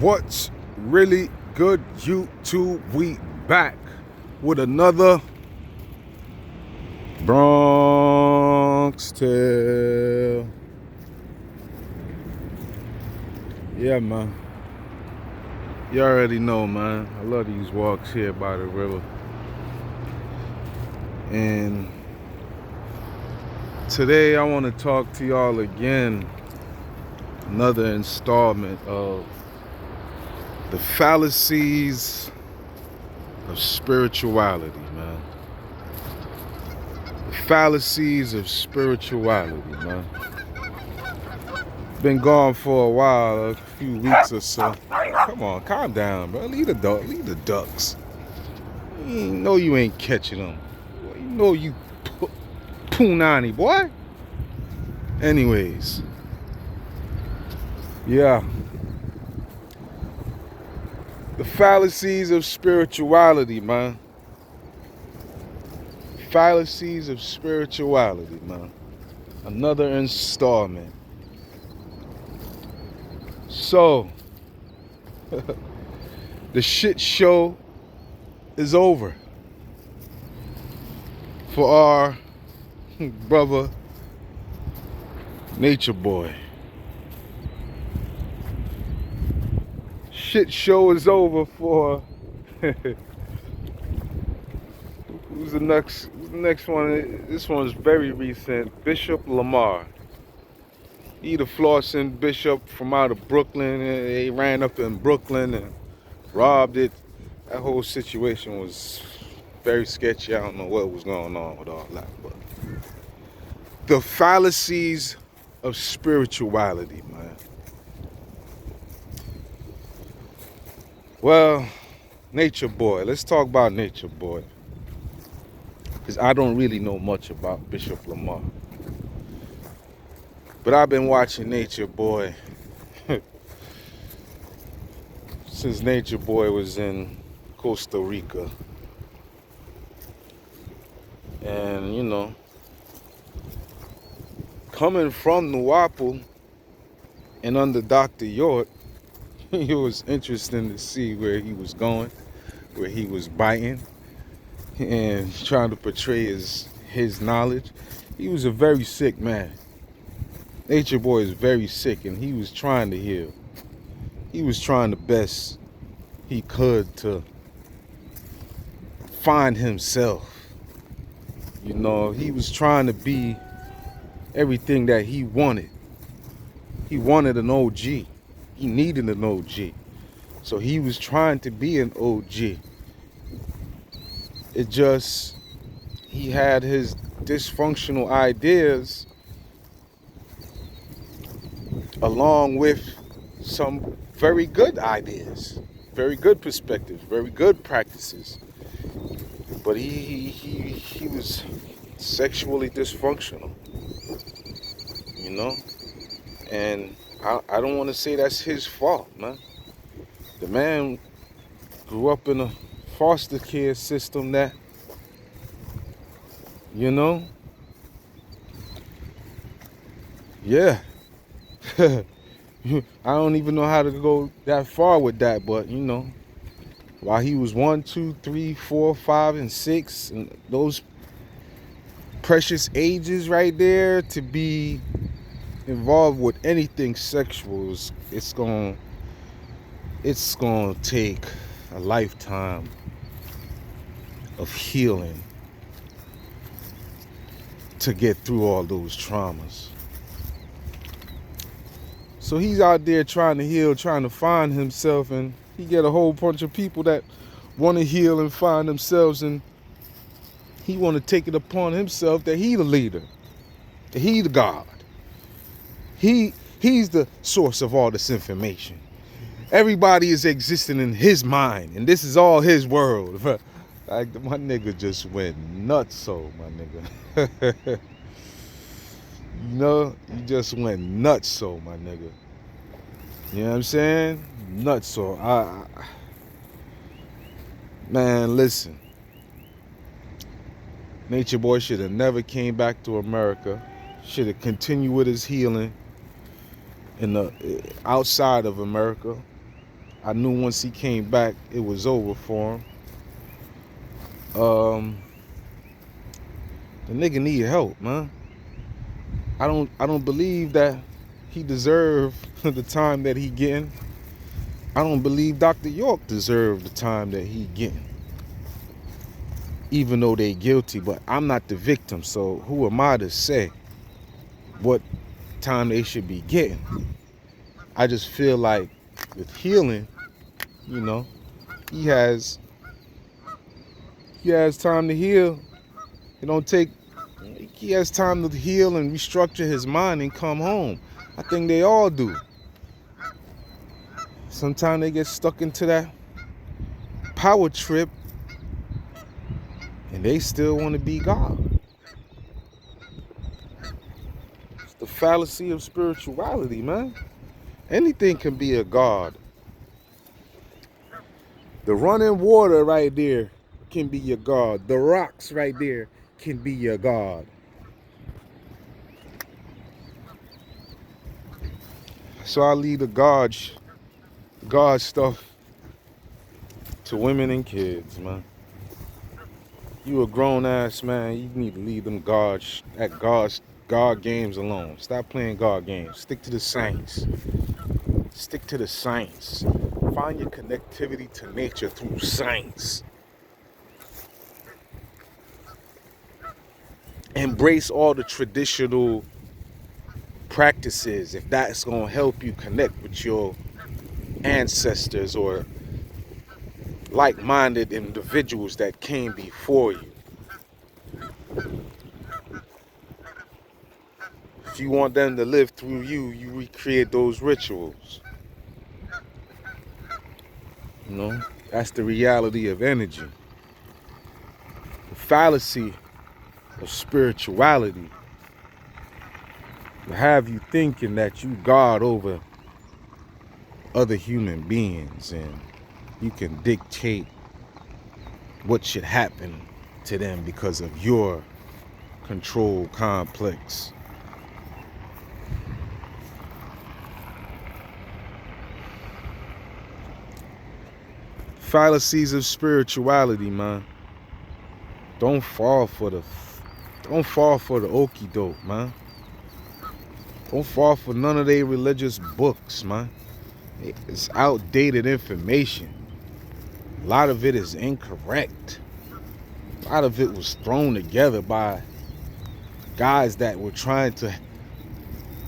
What's really good, YouTube? We back with another Bronx Tale. Yeah, man. You already know, man. I love these walks here by the river. And today I want to talk to y'all again. Another installment of the fallacies of spirituality, man. The fallacies of spirituality, man. Been gone for a while, a few weeks or so. Come on, calm down, bro. Leave the ducks. You know you ain't catching them. You know you punani, boy. Anyways, yeah. The fallacies of spirituality, man. Fallacies of spirituality, man. Another installment. So, the shit show is over for our brother Nature Boy. Shit show is over for who's the next one? This one's very recent. Bishop Lamar. He the flossing bishop from out of Brooklyn. They ran up in Brooklyn and robbed it. That whole situation was very sketchy. I don't know what was going on with all that, but the fallacies of spirituality, man. Well, Nature Boy. Let's talk about Nature Boy, because I don't really know much about Bishop Lamar. But I've been watching Nature Boy since Nature Boy was in Costa Rica. And, you know, coming from Nuapu and under Dr. York, it was interesting to see where he was going, where he was biting and trying to portray his knowledge. He was a very sick man. Nature Boy is very sick, and he was trying to heal. He was trying the best he could to find himself. You know, he was trying to be everything that he wanted. He wanted an OG. He needed an OG. So he was trying to be an OG. It just, he had his dysfunctional ideas along with some very good ideas, very good perspectives, very good practices. But he was sexually dysfunctional, you know? And I don't want to say that's his fault, man. The man grew up in a foster care system that, you know, yeah. I don't even know how to go that far with that, but you know, while he was 1, 2, 3, 4, 5, and 6, and those precious ages right there to be involved with anything sexual, it's gonna take a lifetime of healing to get through all those traumas. So he's out there trying to heal, trying to find himself, and he get a whole bunch of people that want to heal and find themselves, and he want to take it upon himself that he the leader, that he the God. He's the source of all this information. Everybody is existing in his mind, and this is all his world. Like my nigga just went nuts, so my nigga. You know, you just went nuts, so my nigga. You know what I'm saying? Nuts, so man, listen. Nature Boy should have never came back to America. Should have continued with his healing in the outside of America. I knew once he came back, it was over for him. The nigga need help, man. I don't believe that he deserved the time that he getting. I don't believe Dr. York deserved the time that he getting. Even though they guilty, but I'm not the victim, so who am I to say what time they should be getting? I just feel like with healing, you know, he has time to heal. It don't take, he has time to heal and restructure his mind and come home. I think they all do. Sometimes they get stuck into that power trip and they still want to be God. It's the fallacy of spirituality, man. Anything can be a God. The running water right there can be your God. The rocks right there can be your God. So I leave the God stuff to women and kids, man. You a grown ass man, you need to leave them God games alone. Stop playing God games. Stick to the science. Stick to the science. Find your connectivity to nature through science. Embrace all the traditional practices if that's going to help you connect with your ancestors or like-minded individuals that came before you. If you want them to live through you, you recreate those rituals. You know, that's the reality of energy. The fallacy of spirituality will have you thinking that you God over other human beings and you can dictate what should happen to them because of your control complex. Fallacies of spirituality, man. Don't fall for the okie doke, man. Don't fall for none of their religious books, man. It's outdated information. A lot of it is incorrect. A lot of it was thrown together by guys that were trying to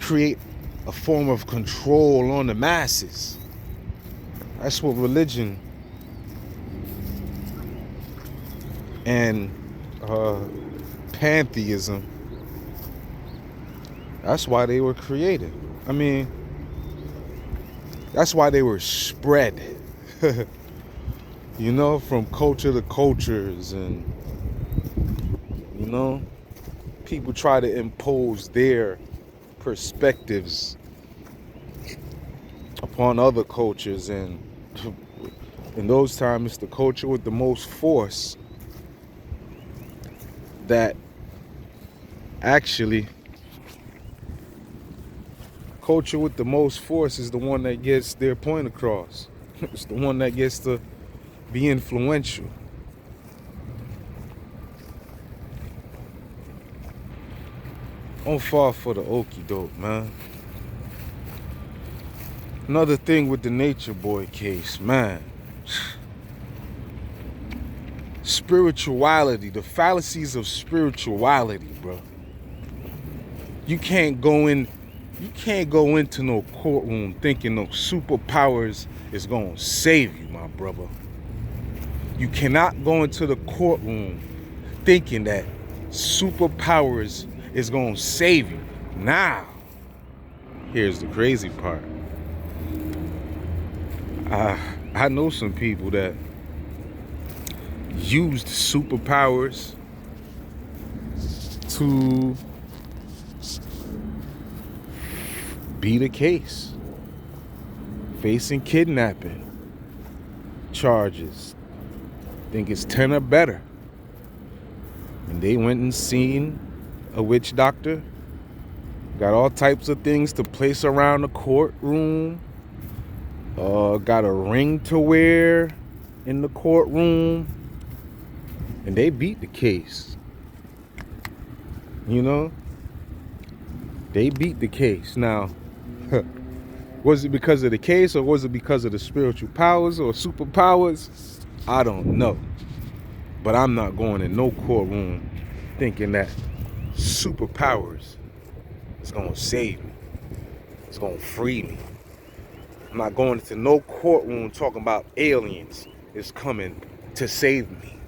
create a form of control on the masses. That's what religion and pantheism, that's why they were created. I mean, that's why they were spread, you know, from culture to cultures. And, you know, people try to impose their perspectives upon other cultures. And in those times, it's the culture with the most force that actually, culture with the most force is the one that gets their point across. It's the one that gets to be influential. Don't fall for the okie doke, man. Another thing with the Nature Boy case, man. Spirituality, the fallacies of spirituality, bro. You can't go into no courtroom thinking no superpowers is gonna save you, my brother. You cannot go into the courtroom thinking that superpowers is gonna save you. Now, here's the crazy part. I know some people that used superpowers to be the case, facing kidnapping charges. Think it's 10 or better. And they went and seen a witch doctor, got all types of things to place around the courtroom, got a ring to wear in the courtroom, and they beat the case. You know, they beat the case. Now, was it because of the case, or was it because of the spiritual powers or superpowers? I don't know. But I'm not going in no courtroom thinking that superpowers is gonna save me. It's gonna free me. I'm not going into no courtroom talking about aliens is coming to save me.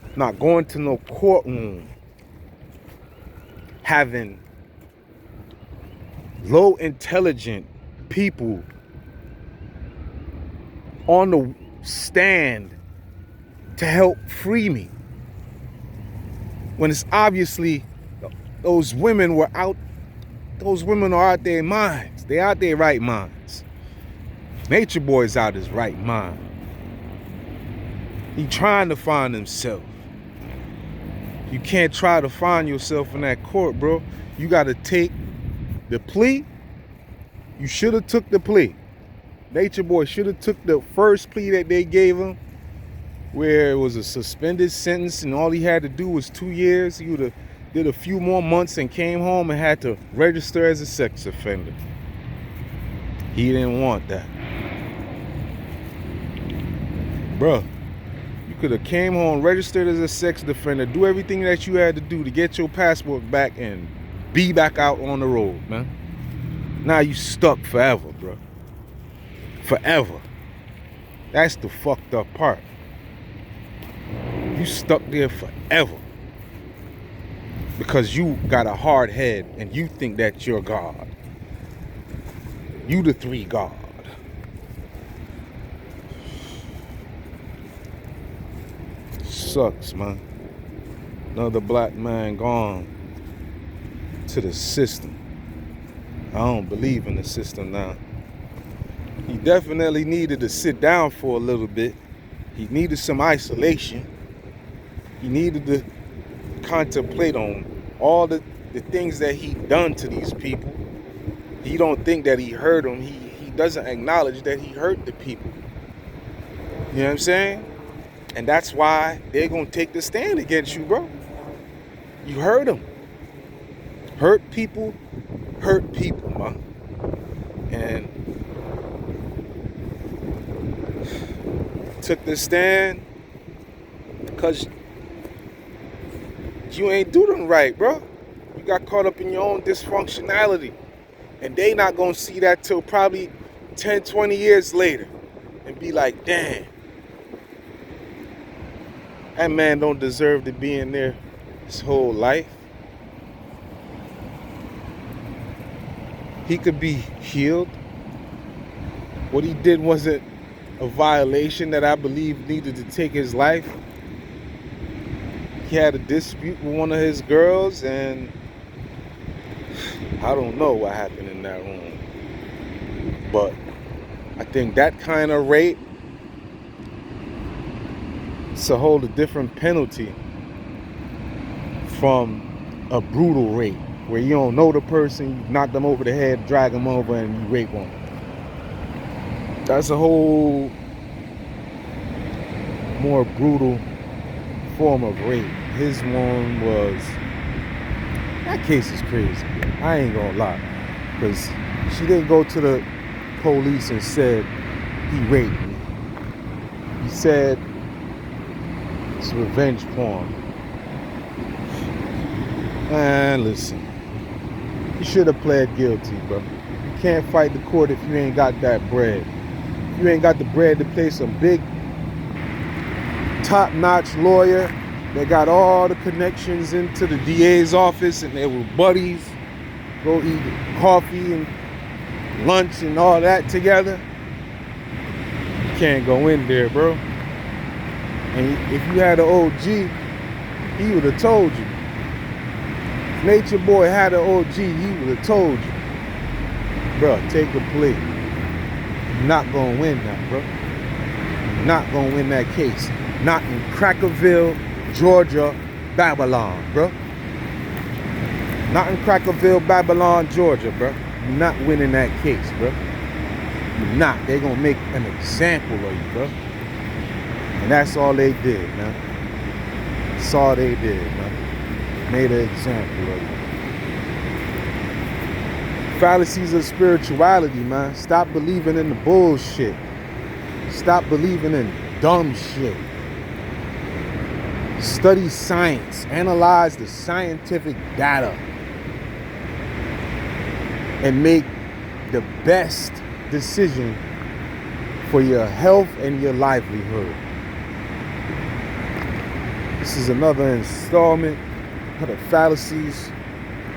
I'm not going to no courtroom having low intelligent people on the stand to help free me, when it's obviously those women are out their minds. They out their right minds. Nature Boy's out his right mind. He trying to find himself. You can't try to find yourself in that court, bro. You got to take the plea. You should have took the plea. Nature Boy should have took the first plea that they gave him, where it was a suspended sentence and all he had to do was 2 years. He would have did a few more months and came home and had to register as a sex offender. He didn't want that. Bruh, you could have came home, registered as a sex offender, do everything that you had to do to get your passport back and be back out on the road, man. Now you stuck forever, bruh. Forever. That's the fucked up part. You stuck there forever because you got a hard head and you think that you're God. You the three God. Sucks, man. Another black man gone to the system. I don't believe in the system now. He definitely needed to sit down for a little bit. He needed some isolation. He needed to contemplate on all the things that he done to these people. He don't think that he hurt them. He doesn't acknowledge that he hurt the people. You know what I'm saying? And that's why they're going to take the stand against you, bro. You hurt them. Hurt people, man. And took the stand because you ain't do them right, bro. You got caught up in your own dysfunctionality. And they not going to see that till probably 10, 20 years later. And be like, damn. That man don't deserve to be in there his whole life. He could be healed. What he did wasn't a violation that I believe needed to take his life. He had a dispute with one of his girls, and I don't know what happened in that room. But I think that kind of rape, it's a whole different penalty from a brutal rape, where you don't know the person, you knock them over the head, drag them over, and you rape them. That's a whole more brutal form of rape. His one was, that case is crazy. I ain't gonna lie, because she didn't go to the police and said he raped me. He said it's revenge porn. And listen, you should have pled guilty, bro. You can't fight the court if you ain't got that bread. If you ain't got the bread to pay some big, top-notch lawyer that got all the connections into the DA's office and they were buddies, go eat coffee and lunch and all that together, you can't go in there, bro. And if you had an OG, he would have told you. If Nature Boy had an OG, he would have told you, bro, take a plea. You're not gonna win that, bro. You're not gonna win that case. Not in Crackerville, Georgia, Babylon, bro. Not in Crackerville, Babylon, Georgia, bro. You're not winning that case, bro. you not, they're gonna make an example of you, bro. And that's all they did, man. That's all they did, man. Made an example of you. Fallacies of spirituality, man. Stop believing in the bullshit. Stop believing in dumb shit. Study science. Analyze the scientific data. And make the best decision for your health and your livelihood. This is another installment of the Fallacies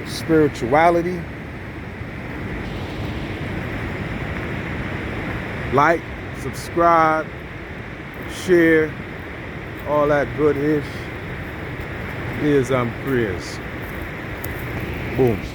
of Spirituality. Like, subscribe, share, all that good ish. Here's prayers. Boom.